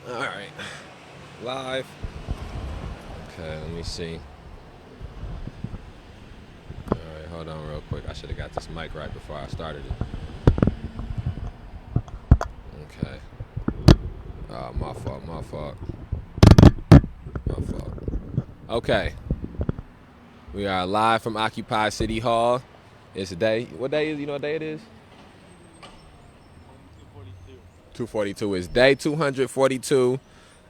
All right, live. Okay, let me see. All right, hold on real quick. I should have got this mic right before I started it. Okay. My fault. My fault. My fault. Okay, we are live from Occupy City Hall. It's a day. What day is? You know what day it is? 242 is day 242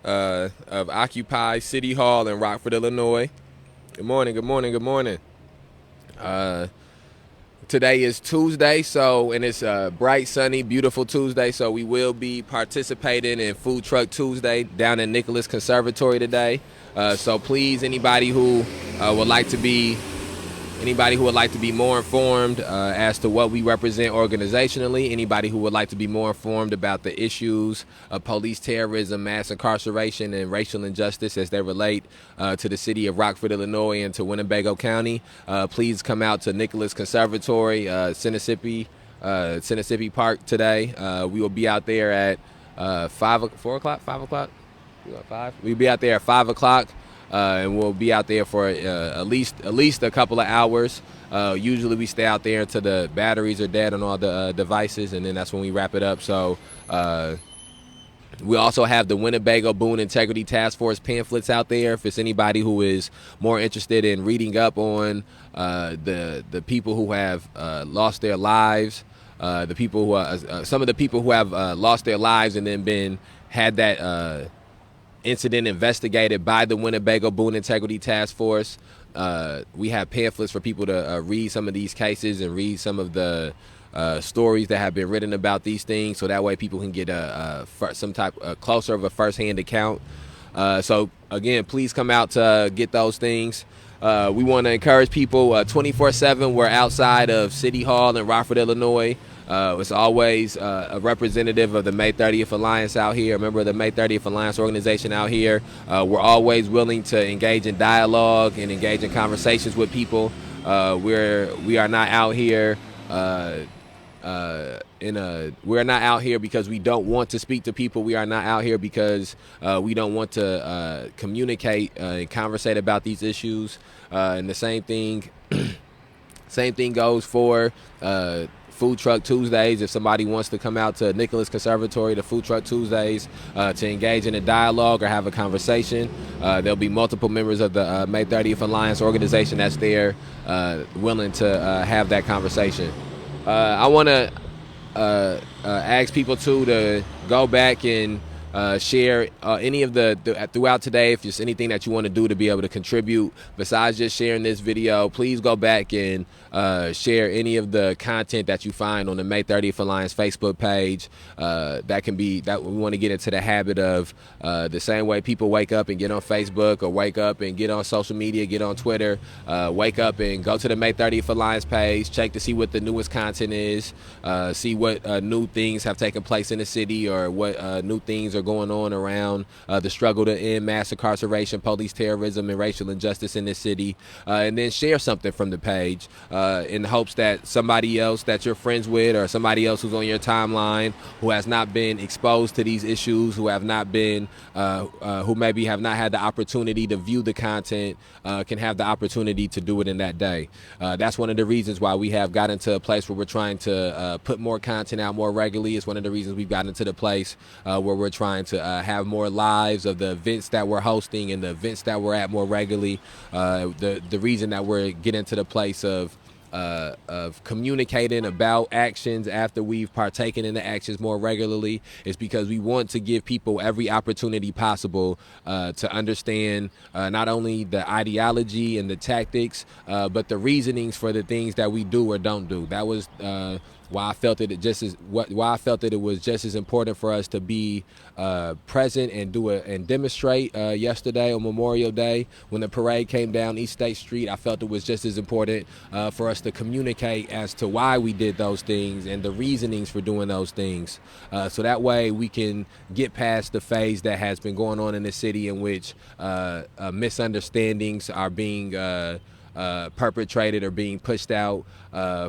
of Occupy City Hall in Rockford, Illinois. Good morning. Good morning. Good morning. Uh, Today is Tuesday, and it's a bright, sunny, beautiful Tuesday. So we will be participating in Food Truck Tuesday down in Nicholas Conservatory today. So please, would like to be Anybody who would like to be more informed as to what we represent organizationally, anybody who would like to be more informed about the issues of police terrorism, mass incarceration, and racial injustice as they relate to the city of Rockford, Illinois, and to Winnebago County, please come out to Nicholas Conservatory, Sinesippi Park today. We will be out there at 4 o'clock, 5 o'clock. 5. We'll be out there at 5 o'clock, and we'll be out there for at least a couple of hours. Usually we stay out there until the batteries are dead on all the devices, and then that's when we wrap it up. So we also have the Winnebago Boone Integrity Task Force pamphlets out there. If it's anybody who is more interested in reading up on the people who have lost their lives, the people who some of the people who have lost their lives and then had that incident investigated by the Winnebago Boone Integrity Task Force. We have pamphlets for people to read some of these cases and read some of the stories that have been written about these things, so that way people can get some type closer of a first-hand account. So again, please come out to get those things. We want to encourage people 24/7. We're outside of City Hall in Rockford, Illinois. It's always a representative of the May 30th Alliance out here, a member of the May 30th Alliance organization out here. We're always willing to engage in dialogue and engage in conversations with people. We are not out here we're not out here because we don't want to speak to people. We are not out here because we don't want to communicate and conversate about these issues. And the same thing goes for Food Truck Tuesdays. If somebody wants to come out to Nicholas Conservatory to Food Truck Tuesdays to engage in a dialogue or have a conversation, there'll be multiple members of the May 30th Alliance organization that's there willing to have that conversation. I want to ask people to go back and share any of throughout today. If there's anything that you want to do to be able to contribute besides just sharing this video, please go back and share any of the content that you find on the May 30th Alliance Facebook page. That we want to get into the habit of the same way people wake up and get on Facebook, or wake up and get on social media, get on Twitter, wake up and go to the May 30th Alliance page, check to see what the newest content is, see what new things have taken place in the city, or what new things are going on around the struggle to end mass incarceration, police terrorism, and racial injustice in this city, and then share something from the page in hopes that somebody else that you're friends with, or somebody else who's on your timeline who has not been exposed to these issues, who maybe have not had the opportunity to view the content, can have the opportunity to do it in that day. That's one of the reasons why we have gotten to a place where we're trying to put more content out more regularly. It's one of the reasons we've gotten to the place where we're trying to have more lives of the events that we're hosting and the events that we're at more regularly. The reason that we're getting to the place of communicating about actions after we've partaken in the actions more regularly is because we want to give people every opportunity possible to understand not only the ideology and the tactics, but the reasonings for the things that we do or don't do. That was why I felt that it was just as important for us to be present and demonstrate yesterday on Memorial Day when the parade came down East State Street. I felt it was just as important for us to communicate as to why we did those things and the reasonings for doing those things, so that way we can get past the phase that has been going on in the city in which misunderstandings are being perpetrated or being pushed out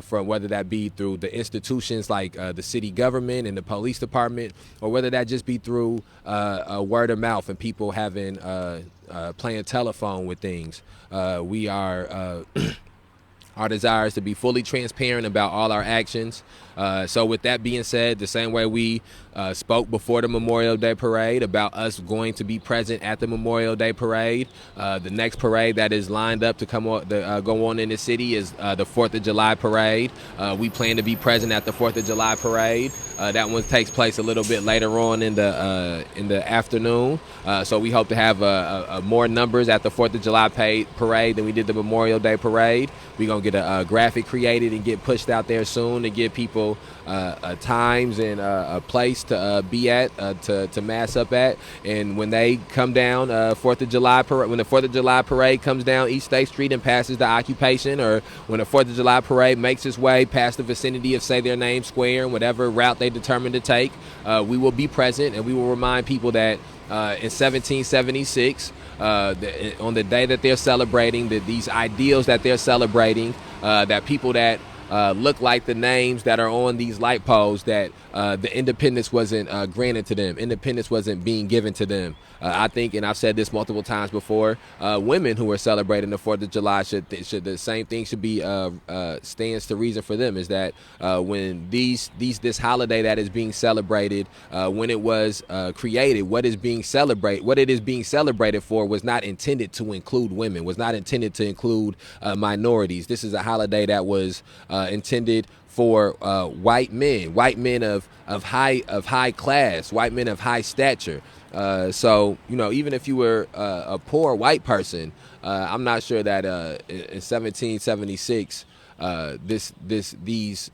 from, whether that be through the institutions like the city government and the police department, or whether that just be through word of mouth and people having playing telephone with things. We are our desire is to be fully transparent about all our actions. So with that being said, the same way we spoke before the Memorial Day Parade about us going to be present at the Memorial Day Parade, the next parade that is lined up to go on in the city is the 4th of July Parade. We plan to be present at the 4th of July Parade. That one takes place a little bit later on in the afternoon. So we hope to have more numbers at the 4th of July Parade than we did the Memorial Day Parade. We're going to get a graphic created and get pushed out there soon to give people times and a place to be at, to mass up at. And when they come down, 4th of July parade, when the 4th of July Parade comes down East State Street and passes the Occupation, or when the 4th of July Parade makes its way past the vicinity of Say Their Name Square and whatever route they determine to take, we will be present, and we will remind people that in 1776, on the day that they're celebrating, that these ideals that they're celebrating, that people that look like the names that are on these light poles, that the independence wasn't granted to them. Independence wasn't being given to them. I think, and I've said this multiple times before, women who are celebrating the 4th of July should the same thing should be stands to reason for them, is that when this holiday that is being celebrated, when it was created, what it is being celebrated for was not intended to include women, was not intended to include minorities. This is a holiday that was intended for white men of high class, white men of high stature. So, even if you were a poor white person, I'm not sure that in 1776 these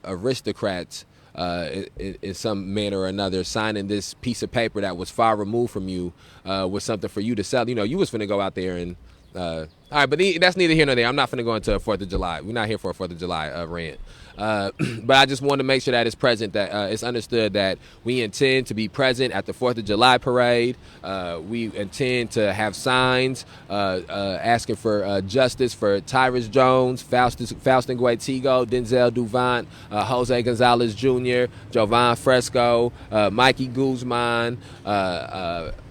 aristocrats in some manner or another signing this piece of paper that was far removed from you was something for you to sell. You was finna go out there and all right, but that's neither here nor there. I'm not finna go into a 4th of July. We're not here for a 4th of July rant. But I just want to make sure that it's present, that it's understood that we intend to be present at the 4th of July Parade. We intend to have signs asking for justice for Tyrus Jones, Faustin Guaitigo, Denzel Duvant, Jose Gonzalez Jr., Jovan Fresco, Mikey Guzman,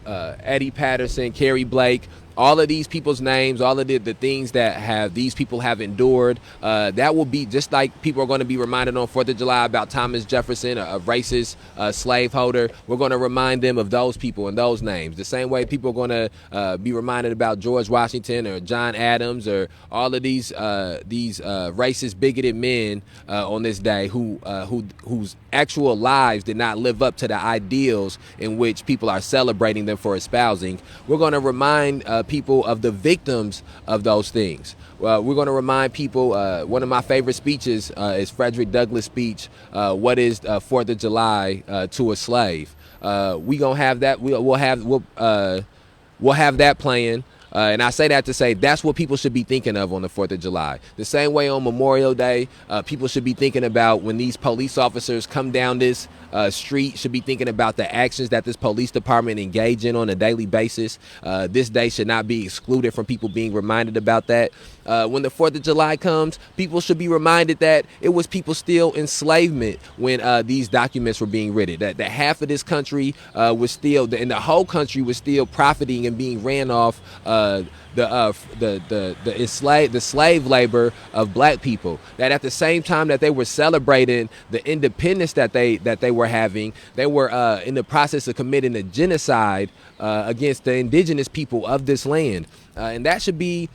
Eddie Patterson, Kerry Blake. All of these people's names, all of the things that these people have endured, that will be just like people are going to be reminded on 4th of July about Thomas Jefferson, a racist slaveholder. We're going to remind them of those people and those names. The same way people are going to be reminded about George Washington or John Adams or all of these racist, bigoted men on this day whose actual lives did not live up to the ideals in which people are celebrating them for espousing. We're going to remind people of the victims of those things. We're going to remind people, one of my favorite speeches is Frederick Douglass' speech, What is 4th of July to a Slave? We're going to have that. We'll have that playing. And I say that to say that's what people should be thinking of on the 4th of July. The same way on Memorial Day, people should be thinking about when these police officers come down this street, should be thinking about the actions that this police department engage in on a daily basis. This day should not be excluded from people being reminded about that. When the 4th of July comes, people should be reminded that it was people still enslavement when these documents were being written. That half of this country was still, and the whole country was still profiting and being ran off the slave labor of black people. That at the same time that they were celebrating the independence that they were having, they were in the process of committing a genocide against the indigenous people of this land, and that should be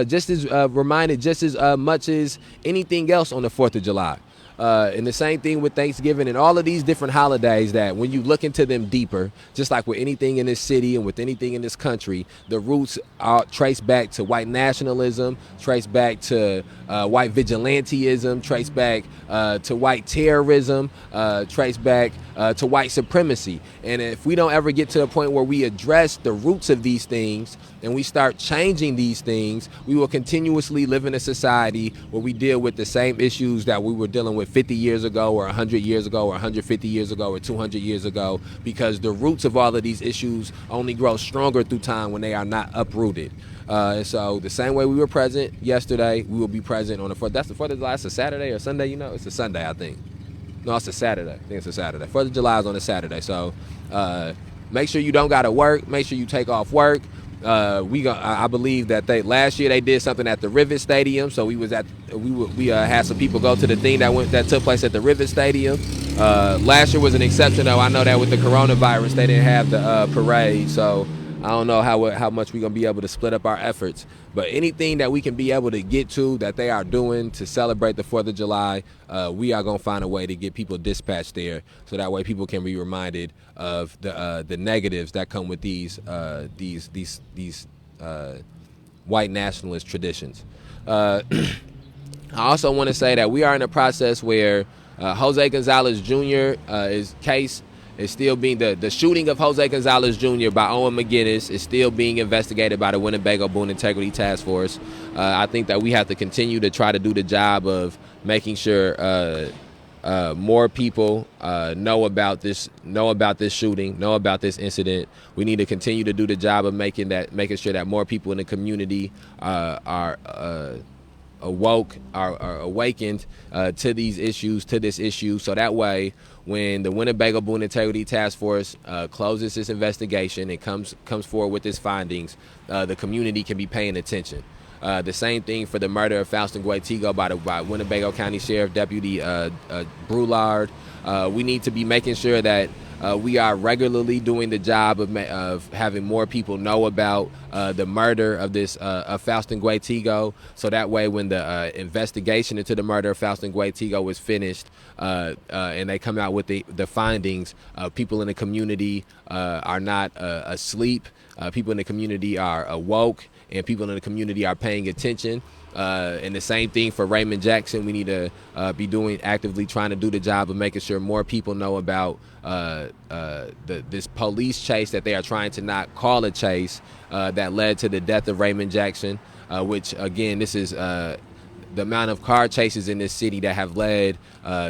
just as reminded just as much as anything else on the 4th of July. And the same thing with Thanksgiving and all of these different holidays, that when you look into them deeper, just like with anything in this city and with anything in this country, the roots are traced back to white nationalism, traced back to white vigilantism, traced back to white terrorism, traced back to white supremacy. And if we don't ever get to a point where we address the roots of these things and we start changing these things, we will continuously live in a society where we deal with the same issues that we were dealing with 50 years ago or 100 years ago or 150 years ago or 200 years ago, because the roots of all of these issues only grow stronger through time when they are not uprooted. And so the same way we were present yesterday, we will be present on the 4th. That's the 4th of July. It's a Saturday or Sunday, you know? It's a Sunday, I think. No, it's a Saturday. I think it's a Saturday. 4th of July is on a Saturday. So make sure you don't got to work. Make sure you take off work. I believe that last year they did something at the Rivet Stadium. So we had some people go to the thing that took place at the Rivet Stadium. Last year was an exception, though. I know that with the coronavirus, they didn't have the parade. So I don't know how much we're going to be able to split up our efforts. But anything that we can be able to get to that they are doing to celebrate the 4th of July, we are going to find a way to get people dispatched there, so that way people can be reminded of the negatives that come with these white nationalist traditions. I also want to say that we are in a process where Jose Gonzalez Jr. is still being the shooting of Jose Gonzalez Jr. by Owen McGinnis is still being investigated by the Winnebago Boone Integrity Task Force. I think that we have to continue to try to do the job of making sure more people know about this shooting, know about this incident. We need to continue to do the job of making sure that more people in the community are awakened to these issues, to this issue, so that way when the Winnebago Boone Integrity Task Force closes this investigation and comes forward with its findings, the community can be paying attention. The same thing for the murder of Faustin Guetigo by Winnebago County Sheriff Deputy Brulard. We need to be making sure that we are regularly doing the job of having more people know about the murder of Faustin Guetigo, so that way when the investigation into the murder of Faustin Guetigo is finished and they come out with the findings, people in the community are not asleep. People in the community are awoke, and people in the community are paying attention. And the same thing for Raymond Jackson. We need to be actively trying to do the job of making sure more people know about this police chase that they are trying to not call a chase that led to the death of Raymond Jackson, which, again, this is the amount of car chases in this city that have led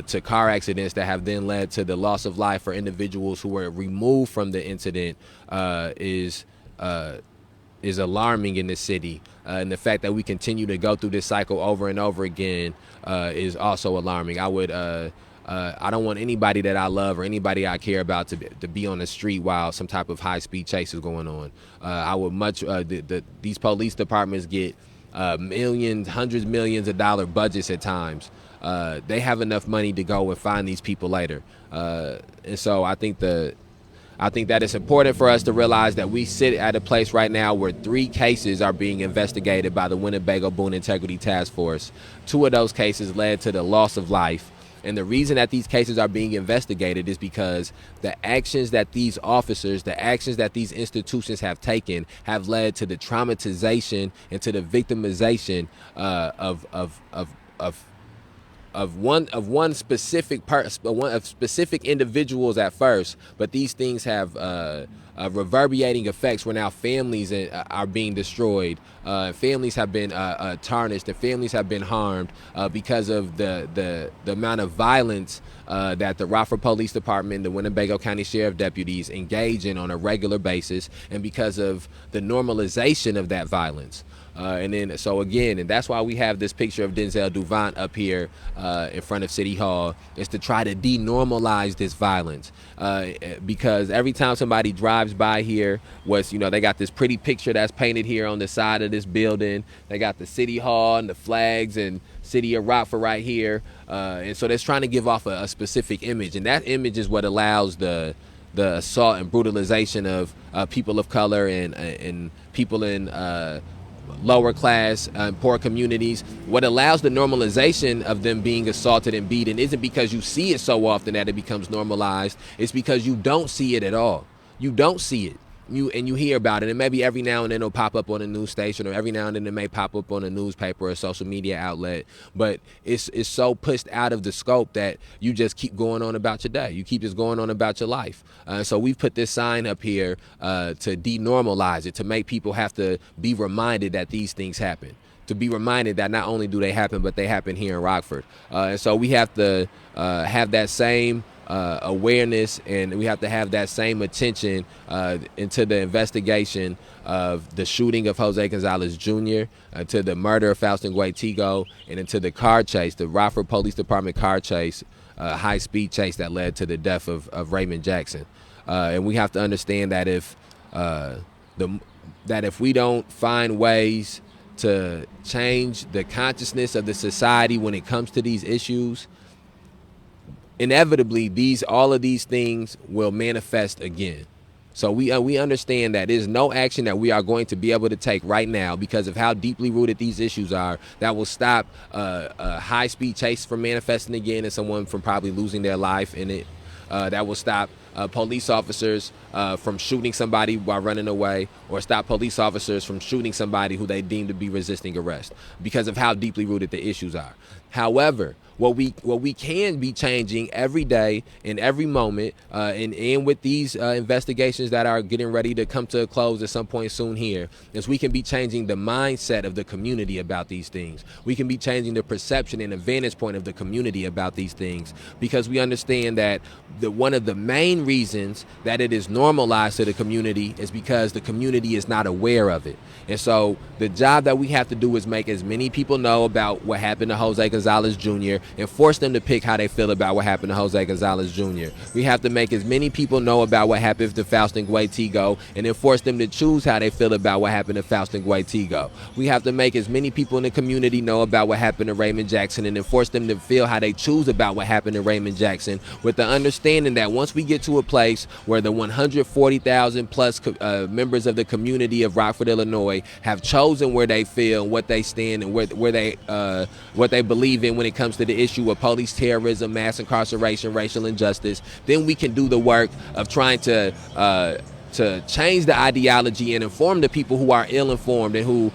to car accidents that have then led to the loss of life for individuals who were removed from the incident is alarming in this city. And the fact that we continue to go through this cycle over and over again is also alarming. I don't want anybody that I love or anybody I care about to be on the street while some type of high-speed chase is going on. I would these police departments get millions, hundreds, millions of dollar budgets at times. They have enough money to go and find these people later. And so I think that it's important for us to realize that we sit at a place right now where 3 cases are being investigated by the Winnebago Boone Integrity Task Force. 2 of those cases led to the loss of life. And the reason that these cases are being investigated is because the actions that these officers, the actions that these institutions have taken have led to the traumatization and to the victimization of specific individuals at first, but these things have reverberating effects where now families are being destroyed, families have been tarnished, and families have been harmed because of the amount of violence that the Rockford Police Department, the Winnebago County Sheriff deputies engage in on a regular basis, and because of the normalization of that violence. And that's why we have this picture of Denzel Duvant up here in front of City Hall, is to try to denormalize this violence. Because every time somebody drives by here, they got this pretty picture that's painted here on the side of this building. They got the City Hall and the flags and City of Rockford right here. And so they're trying to give off a specific image. And that image is what allows the assault and brutalization of people of color and people in lower class, poor communities. What allows the normalization of them being assaulted and beaten isn't because you see it so often that it becomes normalized. It's because you don't see it at all. You don't see it. you hear about it, and maybe every now and then it'll pop up on a news station, or every now and then it may pop up on a newspaper or a social media outlet, but it's so pushed out of the scope that you just keep going on about your day. You keep just going on about your life. So we've put this sign up here to denormalize it, to make people have to be reminded that these things happen, to be reminded that not only do they happen, but they happen here in Rockford. And so we have to have that same awareness, and we have to have that same attention into the investigation of the shooting of Jose Gonzalez Jr., to the murder of Faustin Guaitigo, and into the car chase, the Rockford Police Department car chase, high-speed chase that led to the death of Raymond Jackson. And we have to understand that if we don't find ways to change the consciousness of the society when it comes to these issues, inevitably all of these things will manifest again. So we understand that there's no action that we are going to be able to take right now, because of how deeply rooted these issues are, that will stop a high-speed chase from manifesting again and someone from probably losing their life in it. That will stop police officers from shooting somebody while running away, or stop police officers from shooting somebody who they deem to be resisting arrest, because of how deeply rooted the issues are. However, what we can be changing every day in every moment, and with these investigations that are getting ready to come to a close at some point soon here, is we can be changing the mindset of the community about these things. We can be changing the perception and the vantage point of the community about these things, because we understand that one of the main reasons that it is normalized to the community is because the community is not aware of it. And so the job that we have to do is make as many people know about what happened to Jose Gonzalez Jr. and force them to pick how they feel about what happened to Jose Gonzalez Jr. We have to make as many people know about what happened to Faustin Guaitigo, and then force them to choose how they feel about what happened to Faustin Guaitigo. We have to make as many people in the community know about what happened to Raymond Jackson, and then force them to feel how they choose about what happened to Raymond Jackson, with the understanding that once we get to a place where the 140,000 plus members of the community of Rockford, Illinois, have chosen where they feel, what they stand, and what they believe in when it comes to the issue of police terrorism, mass incarceration, racial injustice, then we can do the work of trying to change the ideology and inform the people who are ill-informed and who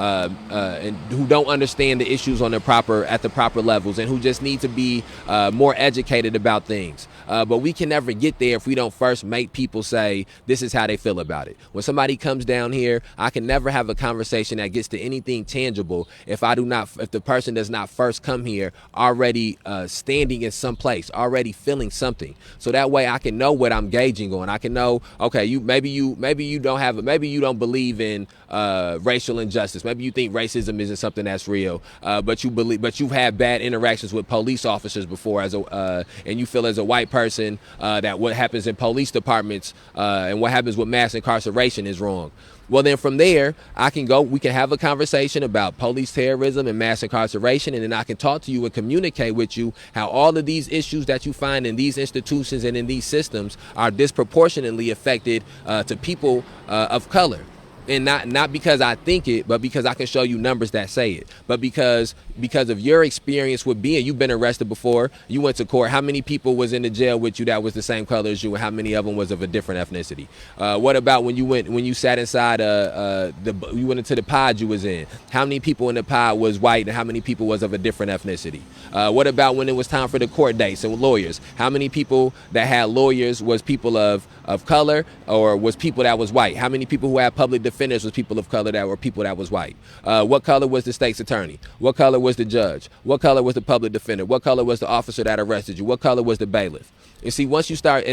and who don't understand the issues at the proper levels, and who just need to be more educated about things. But we can never get there if we don't first make people say this is how they feel about it. When somebody comes down here, I can never have a conversation that gets to anything tangible if the person does not first come here already standing in some place, already feeling something. So that way I can know what I'm gauging on. I can know, okay, maybe you don't believe in racial injustice. Maybe you think racism isn't something that's real, but you've had bad interactions with police officers before and you feel as a white person that what happens in police departments and what happens with mass incarceration is wrong. Well, then from there, we can have a conversation about police terrorism and mass incarceration, and then I can talk to you and communicate with you how all of these issues that you find in these institutions and in these systems are disproportionately affected to people of color. And not because I think it, but because I can show you numbers that say it. But because of your experience with you've been arrested before, you went to court. How many people was in the jail with you that was the same color as you, and how many of them was of a different ethnicity? What about when you sat inside you went into the pod you was in? How many people in the pod was white, and how many people was of a different ethnicity? What about when it was time for the court dates and lawyers? How many people that had lawyers was people of color, or was people that was white? How many people who had public defenders was people of color that were people that was white? What color was the state's attorney? What color was the judge? What color was the public defender? What color was the officer that arrested you? What color was the bailiff? You see, once you start,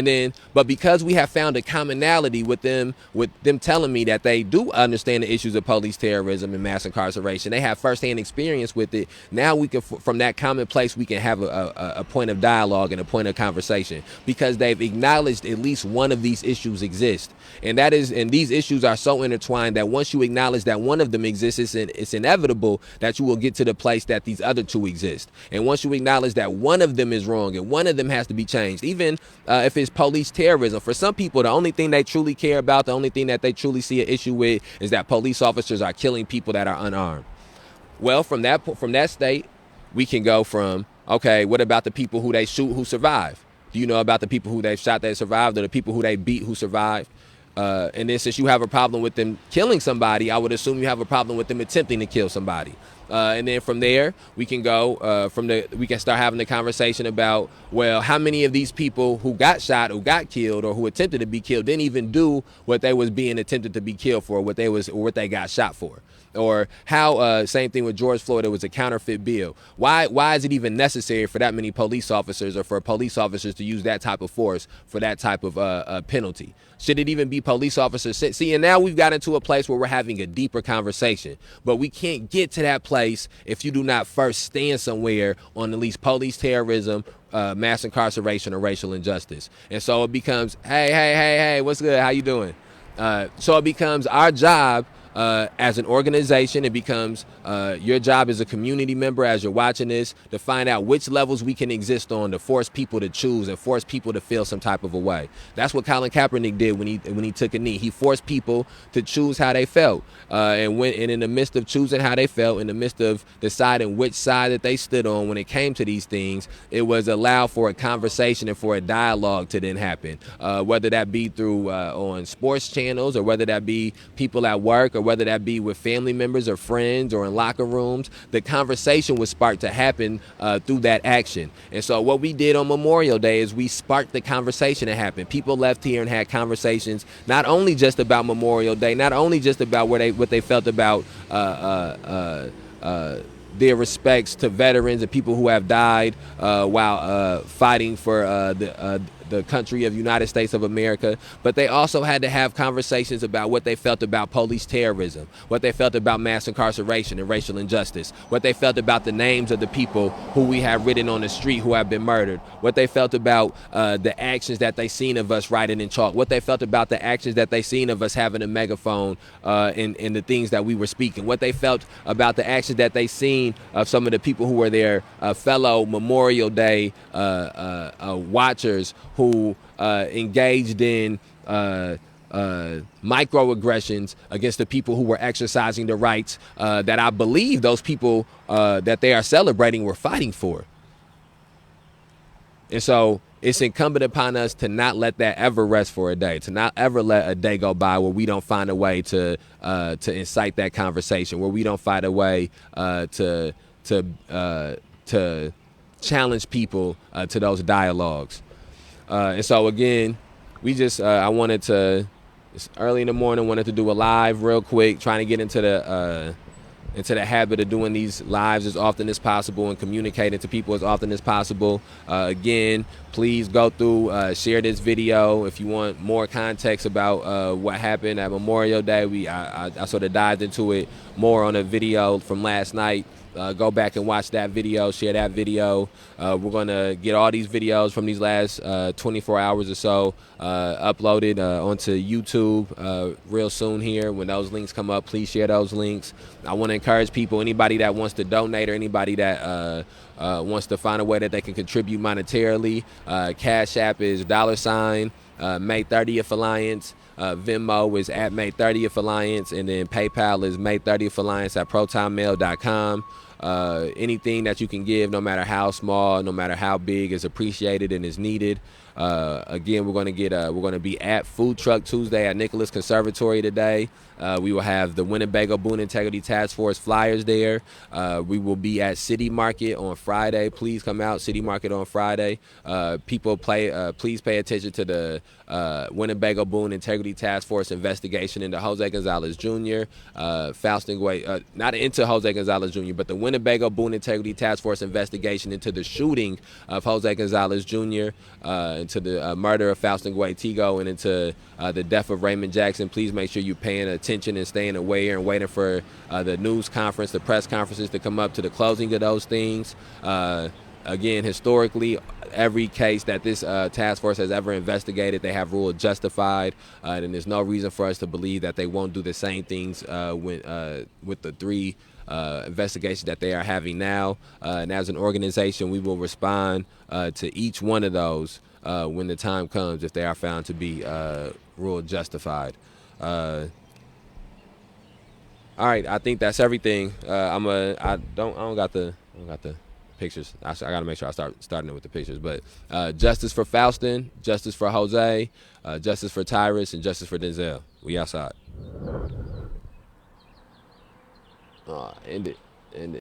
but because we have found a commonality with them telling me that they do understand the issues of police terrorism and mass incarceration, they have firsthand experience with it. Now we can, from that common place, we can have a point of dialogue and a point of conversation, because they've acknowledged at least one of these issues exist. And these issues are so intertwined that once you acknowledge that one of them exists, it's inevitable that you will get to the place that these other two exist. And once you acknowledge that one of them is wrong and one of them has to be changed, even if it's police terrorism, for some people, the only thing they truly care about, the only thing that they truly see an issue with, is that police officers are killing people that are unarmed. Well, from that state, we can go from, okay, what about the people who they shoot who survive? Do you know about the people who they shot that survived, or the people who they beat who survived? And then since you have a problem with them killing somebody, I would assume you have a problem with them attempting to kill somebody. And then from there, we can go we can start having the conversation about, well, how many of these people who got shot, who got killed, or who attempted to be killed didn't even do what they was being attempted to be killed for, what they got shot for. Or how same thing with George Floyd, it was a counterfeit bill. Why is it even necessary for that many police officers, or for police officers to use that type of force for that type of penalty? Should it even be police officers? See, and now we've got into a place where we're having a deeper conversation. But we can't get to that place if you do not first stand somewhere on at least police terrorism, mass incarceration, or racial injustice. And so it becomes, hey, what's good? How you doing? So it becomes our job as an organization. It becomes your job as a community member, as you're watching this, to find out which levels we can exist on to force people to choose and force people to feel some type of a way. That's what Colin Kaepernick did when he took a knee. He forced people to choose how they felt, and in the midst of choosing how they felt, in the midst of deciding which side that they stood on when it came to these things, it was allow for a conversation and for a dialogue to then happen, whether that be through on sports channels, or whether that be people at work, or whether that be with family members or friends or in locker rooms. The conversation was sparked to happen through that action. And so what we did on Memorial Day is we sparked the conversation to happen. People left here and had conversations, not only just about Memorial Day, not only just about what they felt about their respects to veterans and people who have died while fighting for the country of United States of America, but they also had to have conversations about what they felt about police terrorism, what they felt about mass incarceration and racial injustice, what they felt about the names of the people who we have written on the street who have been murdered, what they felt about the actions that they seen of us writing in chalk, what they felt about the actions that they seen of us having a megaphone in the things that we were speaking, what they felt about the actions that they seen of some of the people who were their fellow Memorial Day watchers who engaged in microaggressions against the people who were exercising the rights that I believe those people that they are celebrating were fighting for. And so it's incumbent upon us to not let that ever rest for a day, to not ever let a day go by where we don't find a way to incite that conversation, where we don't find a way to challenge people to those dialogues. And so again, I wanted to, it's early in the morning, wanted to do a live real quick, trying to get into the habit of doing these lives as often as possible and communicating to people as often as possible. Again, please go through, share this video if you want more context about what happened at Memorial Day. I sort of dived into it more on a video from last night. Go back and watch that video, share that video. We're going to get all these videos from these last 24 hours or so uploaded onto YouTube real soon here. When those links come up, please share those links. I want to encourage people, anybody that wants to donate or anybody that wants to find a way that they can contribute monetarily. Cash App is $ May 30th Alliance. Venmo is at May 30th Alliance, and then PayPal is May 30th Alliance at protonmail.com. Anything that you can give, no matter how small, no matter how big, is appreciated and is needed. Again, we're going to be at Food Truck Tuesday at Nicholas Conservatory today. We will have the Winnebago Boone Integrity Task Force flyers there. We will be at City Market on Friday. Please come out, City Market on Friday. Please pay attention to the Winnebago Boone Integrity Task Force investigation into Jose Gonzalez Jr. Not into Jose Gonzalez Jr., but the Winnebago Boone Integrity Task Force investigation into the shooting of Jose Gonzalez Jr., into the murder of Faustin Guaitigo, and into the death of Raymond Jackson. Please make sure you're paying attention and staying aware and waiting for the news conference, the press conferences to come up to the closing of those things. Again, historically, every case that this task force has ever investigated, they have ruled justified, and there's no reason for us to believe that they won't do the same things with the three investigations that they are having now. And as an organization, we will respond to each one of those when the time comes, if they are found to be ruled justified. All right, I think that's everything. I don't got the pictures. I got to make sure I start starting it with the pictures. But justice for Faustin, justice for Jose, justice for Tyrus, and justice for Denzel. We outside. End it. End it.